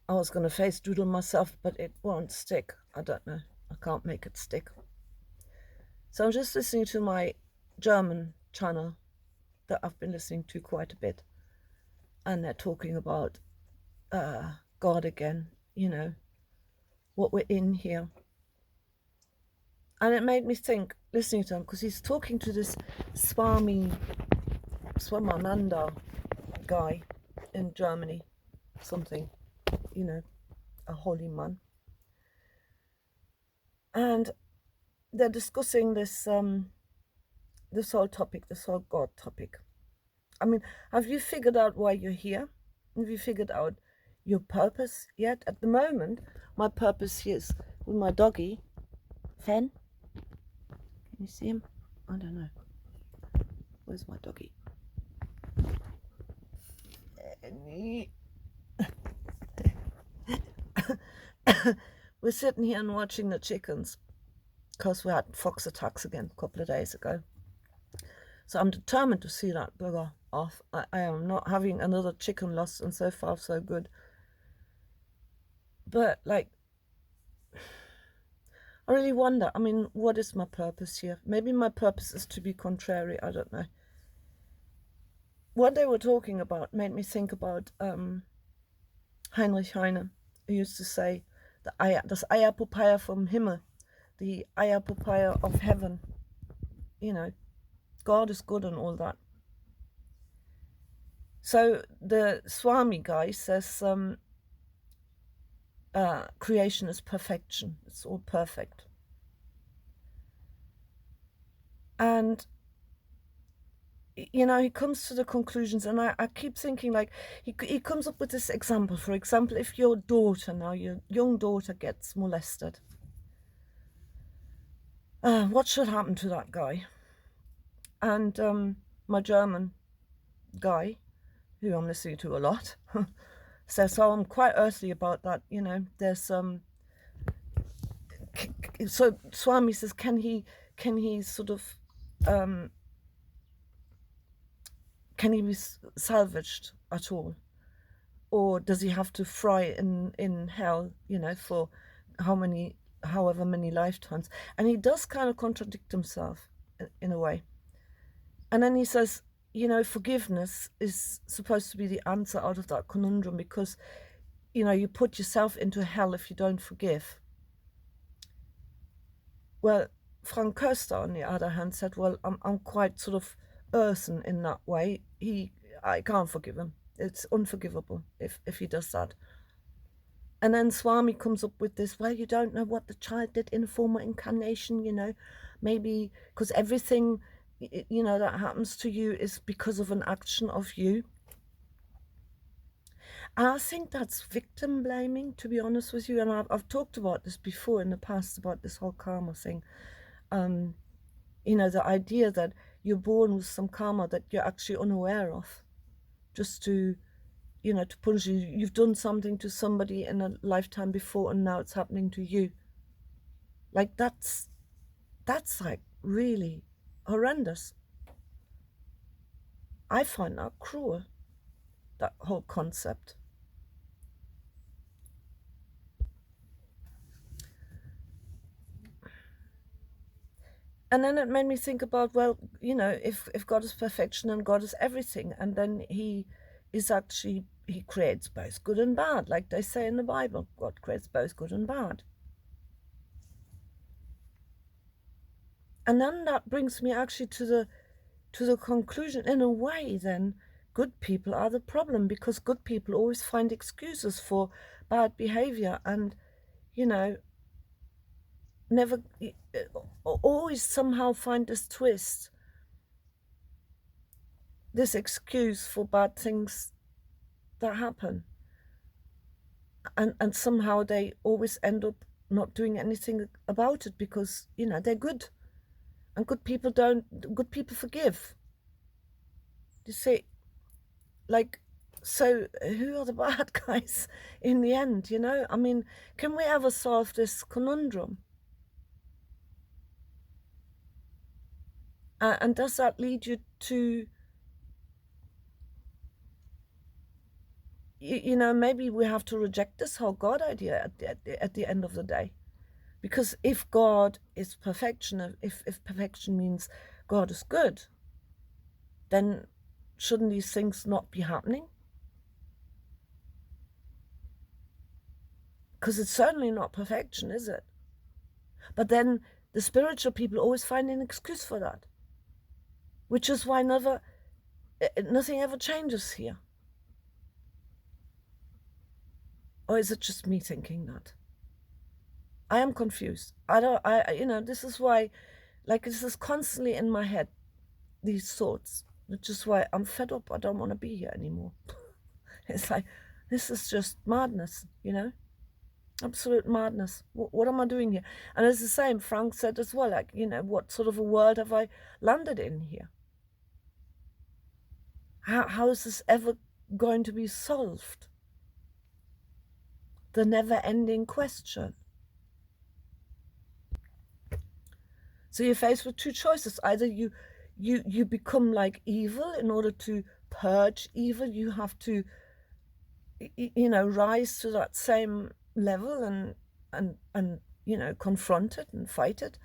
I was going to face doodle myself, but it won't stick. I don't know. I can't make it stick. So I'm just listening to my German channel that I've been listening to quite a bit. And they're talking about God again, what we're in here. And it made me think, listening to him, because he's talking to this Swamananda guy in Germany, something, a holy man. And they're discussing this whole topic, this whole God topic. I mean, have you figured out why you're here? Have you figured out your purpose yet? At the moment, my purpose here is with my doggy, Fen. Can you see him? I don't know. Where's my doggy? We're sitting here and watching the chickens because we had fox attacks again a couple of days ago. So I'm determined to see that bugger off. I am not having another chicken loss, and so far so good. But like, I really wonder, I mean, what is my purpose here? Maybe my purpose is to be contrary, I don't know. What they were talking about made me think about Heinrich Heine, who used to say, das Eierpopeye vom Himmel, the Eierpopeye of heaven. God is good and all that. So the Swami guy says creation is perfection. It's all perfect. And he comes to the conclusions, and I keep thinking, like, he comes up with this example. For example, if your young daughter gets molested, what should happen to that guy? And my German guy, who I'm listening to a lot, says, so I'm quite earthly about that. There's so Swami says, can he sort of can he be salvaged at all, or does he have to fry in hell, for however many lifetimes? And he does kind of contradict himself in a way. And then he says, forgiveness is supposed to be the answer out of that conundrum, because you put yourself into hell if you don't forgive. Well, Frank Koester, on the other hand, said, well, I'm quite sort of earthen in that way. I can't forgive him. It's unforgivable if he does that. And then Swami comes up with this, well, you don't know what the child did in a former incarnation, maybe because everything, that happens to you is because of an action of you. And I think that's victim blaming, to be honest with you. And I've talked about this before in the past, about this whole karma thing. The idea that you're born with some karma that you're actually unaware of, just to punish you. You've done something to somebody in a lifetime before, and now it's happening to you. Like, that's like really horrendous. I find that cruel, that whole concept. And then it made me think about, well, if God is perfection and God is everything, and then he creates both good and bad, like they say in the Bible. God creates both good and bad. And then that brings me actually to the conclusion, in a way, then good people are the problem, because good people always find excuses for bad behavior, and never always somehow find this twist, this excuse for bad things that happen, and somehow they always end up not doing anything about it, because they're good, and good people forgive. You see, like, so who are the bad guys in the end? I mean, can we ever solve this conundrum? And does that lead you to you know, maybe we have to reject this whole God idea at the end of the day. Because if God is perfection, if perfection means God is good, then shouldn't these things not be happening? Because it's certainly not perfection, is it? But then the spiritual people always find an excuse for that, which is why nothing ever changes here. Or is it just me thinking that? I am confused. You know, this is why, like, this is constantly in my head, these thoughts, which is why I'm fed up. I don't want to be here anymore. It's like, this is just madness, you know? Absolute madness. What am I doing here? And it's the same, Frank said as well, like, you know, what sort of a world have I landed in here? How is this ever going to be solved? The never-ending question. So you're faced with two choices. Either you become like evil in order to purge evil. You have to, you know, rise to that same level and you know, confront it and fight it,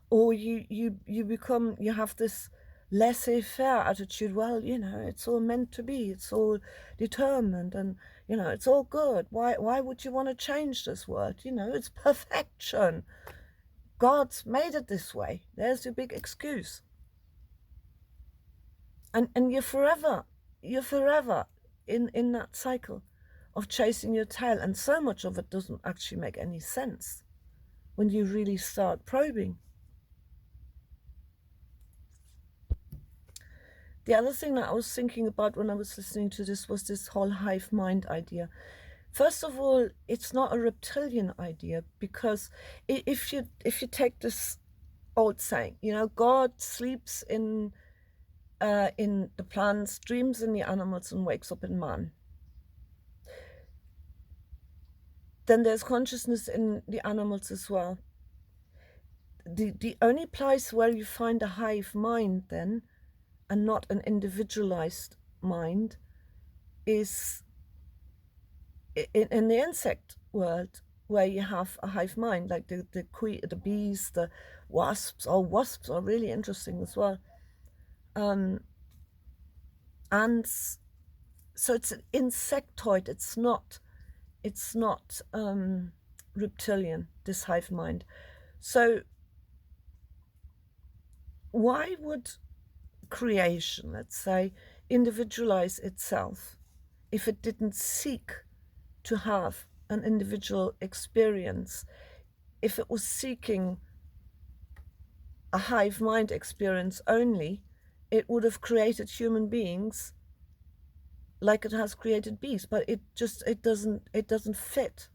or you have this laissez-faire attitude. Well, you know, it's all meant to be. It's all determined, and you know, it's all good. Why would you want to change this world? You know, it's perfection. God's made it this way. There's your big excuse. And you're forever in that cycle of chasing your tail, and so much of it doesn't actually make any sense when you really start probing. The other thing that I was thinking about when I was listening to this was this whole hive mind idea. First of all, it's not a reptilian idea, because if you take this old saying, you know, God sleeps in the plants, dreams in the animals, and wakes up in man. Then there's consciousness in the animals as well. The only place where you find a hive mind then, and not an individualized mind, is in the insect world, where you have a hive mind, like the bees, the wasps. Oh, wasps are really interesting as well. And so it's an insectoid. It's not reptilian, this hive mind. So why would creation, let's say, individualize itself if it didn't seek to have an individual experience? If it was seeking a hive mind experience only, it would have created human beings like it has created bees. But it doesn't fit.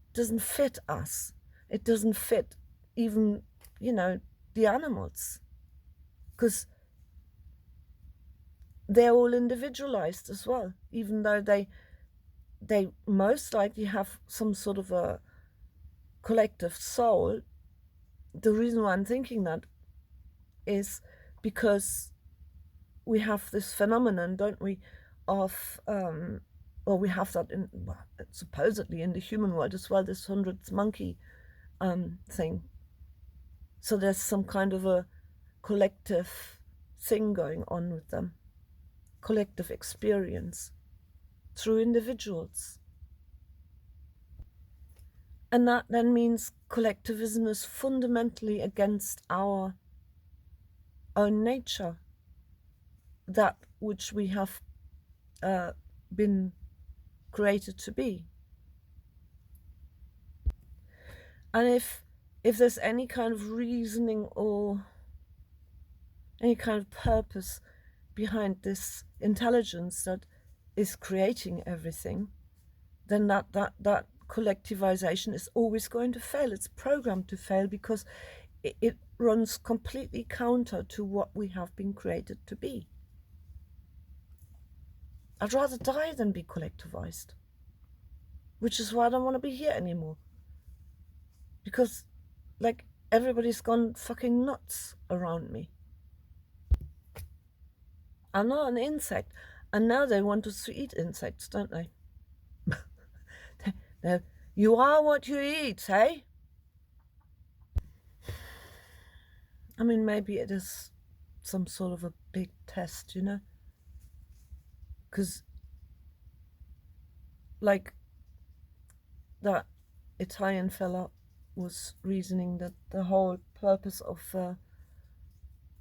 It doesn't fit us. It doesn't fit even, you know, the animals, because they're all individualized as well, even though they most likely have some sort of a collective soul. The reason why I'm thinking that is because we have this phenomenon, don't we, of well, we have that in, well, supposedly in the human world as well, this 100th monkey thing. So there's some kind of a collective thing going on with them, collective experience through individuals. And that then means collectivism is fundamentally against our own nature, that which we have been created to be. And if there's any kind of reasoning or any kind of purpose behind this intelligence that is creating everything, then that collectivization is always going to fail. It's programmed to fail, because it runs completely counter to what we have been created to be. I'd rather die than be collectivized, which is why I don't want to be here anymore. Because, like, everybody's gone fucking nuts around me. I'm not an insect. And now they want us to eat insects, don't they? No, you are what you eat, hey? I mean, maybe it is some sort of a big test, you know? Because, like, that Italian fella was reasoning that the whole purpose of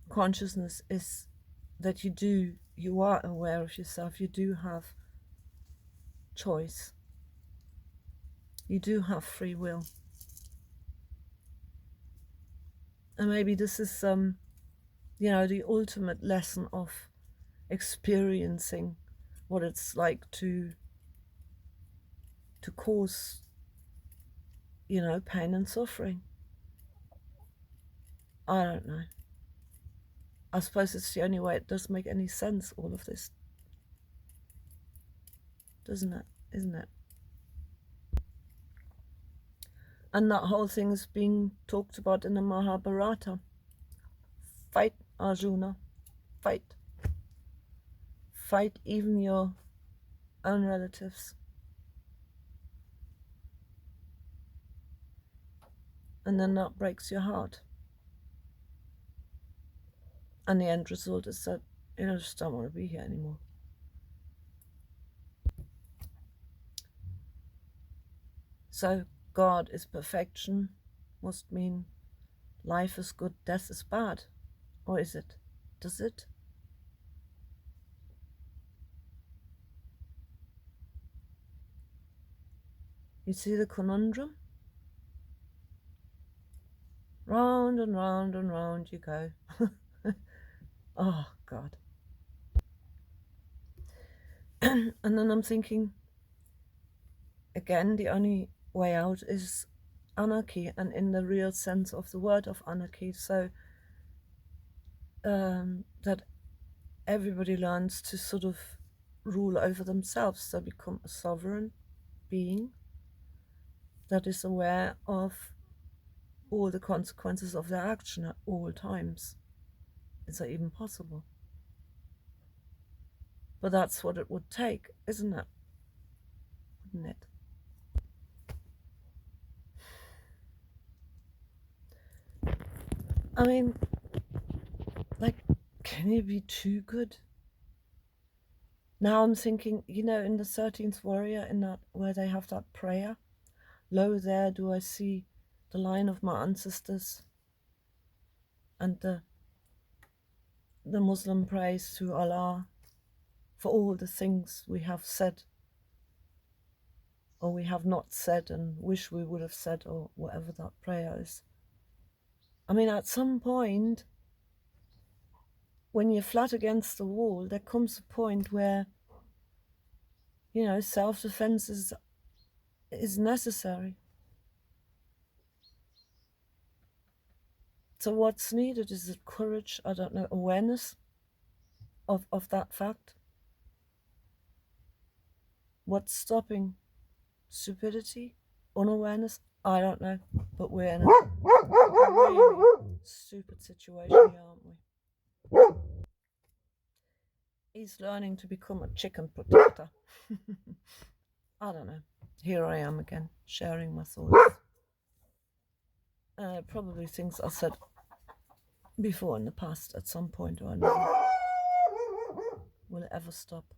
consciousness is that you are aware of yourself, you do have choice, you do have free will. And maybe this is the ultimate lesson of experiencing what it's like to cause pain and suffering. I don't know. I suppose it's the only way it does make any sense, all of this, doesn't it? Isn't it? And that whole thing is being talked about in the Mahabharata. Fight, Arjuna, fight. Fight even your own relatives. And then that breaks your heart. And the end result is that I just don't want to be here anymore. So God is perfection must mean life is good, death is bad. Or is it? Does it? You see the conundrum? Round and round and round you go. Oh, God. And then I'm thinking, again, the only way out is anarchy, and in the real sense of the word of anarchy. So that everybody learns to sort of rule over themselves. They become a sovereign being that is aware of all the consequences of their action at all times. Is that even possible? But that's what it would take, isn't it? Wouldn't it? I mean, like, can you be too good? Now I'm thinking, in the 13th Warrior, in that where they have that prayer, lo, there do I see the line of my ancestors, and the Muslim prays to Allah for all the things we have said or we have not said and wish we would have said, or whatever that prayer is. I mean, at some point, when you're flat against the wall, there comes a point where, self-defense is necessary. So what's needed is it courage, I don't know, awareness of that fact. What's stopping? Stupidity? Unawareness? I don't know. But we're in a really stupid situation here, aren't we? He's learning to become a chicken protector. I don't know. Here I am again, sharing my thoughts. Probably things I said before in the past at some point or another. Will it ever stop?